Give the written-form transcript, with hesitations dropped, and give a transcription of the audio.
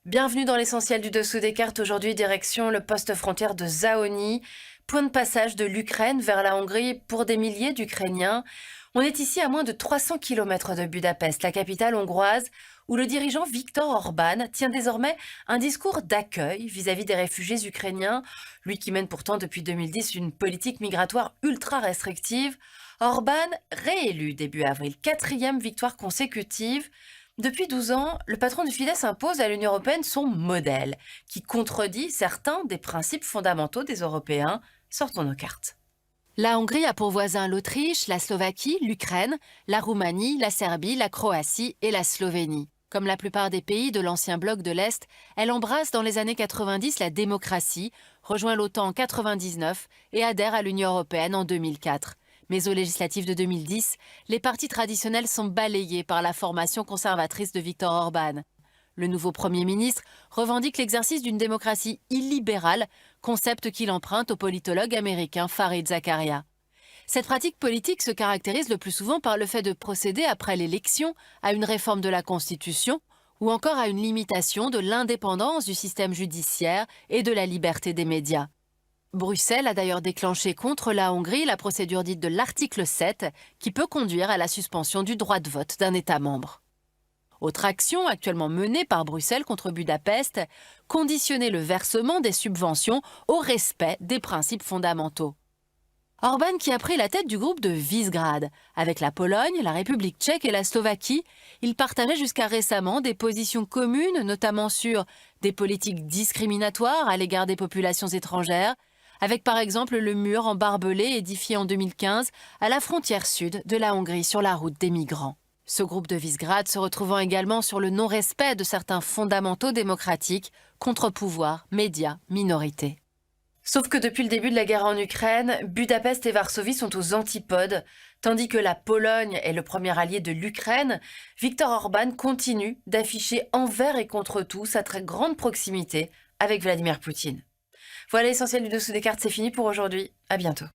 Bienvenue dans l'essentiel du dessous des cartes. Aujourd'hui, direction le poste frontière de Zaoni, point de passage de l'Ukraine vers la Hongrie pour des milliers d'Ukrainiens. On est ici à moins de 300 km de Budapest, la capitale hongroise, où le dirigeant Viktor Orban tient désormais un discours d'accueil vis-à-vis des réfugiés ukrainiens, lui qui mène pourtant depuis 2010 une politique migratoire ultra restrictive. Orban, réélu début avril, quatrième victoire consécutive. Depuis 12 ans, le patron du Fidesz impose à l'Union européenne son modèle, qui contredit certains des principes fondamentaux des Européens. Sortons nos cartes. La Hongrie a pour voisins l'Autriche, la Slovaquie, l'Ukraine, la Roumanie, la Serbie, la Croatie et la Slovénie. Comme la plupart des pays de l'ancien bloc de l'Est, elle embrasse dans les années 90 la démocratie, rejoint l'OTAN en 99 et adhère à l'Union européenne en 2004. Mais aux législatives de 2010, les partis traditionnels sont balayés par la formation conservatrice de Viktor Orban. Le nouveau Premier ministre revendique l'exercice d'une démocratie illibérale, concept qu'il emprunte au politologue américain Fareed Zakaria. Cette pratique politique se caractérise le plus souvent par le fait de procéder après l'élection à une réforme de la Constitution ou encore à une limitation de l'indépendance du système judiciaire et de la liberté des médias. Bruxelles a d'ailleurs déclenché contre la Hongrie la procédure dite de l'article 7 qui peut conduire à la suspension du droit de vote d'un État membre. Autre action actuellement menée par Bruxelles contre Budapest, conditionner le versement des subventions au respect des principes fondamentaux. Orban qui a pris la tête du groupe de Visegrad. Avec la Pologne, la République tchèque et la Slovaquie, il partageait jusqu'à récemment des positions communes, notamment sur des politiques discriminatoires à l'égard des populations étrangères, avec par exemple le mur en barbelé édifié en 2015 à la frontière sud de la Hongrie sur la route des migrants. Ce groupe de Visegrad se retrouvant également sur le non-respect de certains fondamentaux démocratiques, contre-pouvoirs, médias, minorités. Sauf que depuis le début de la guerre en Ukraine, Budapest et Varsovie sont aux antipodes, tandis que la Pologne est le premier allié de l'Ukraine. Viktor Orban continue d'afficher envers et contre tout sa très grande proximité avec Vladimir Poutine. Voilà l'essentiel du dessous des cartes, c'est fini pour aujourd'hui. À bientôt.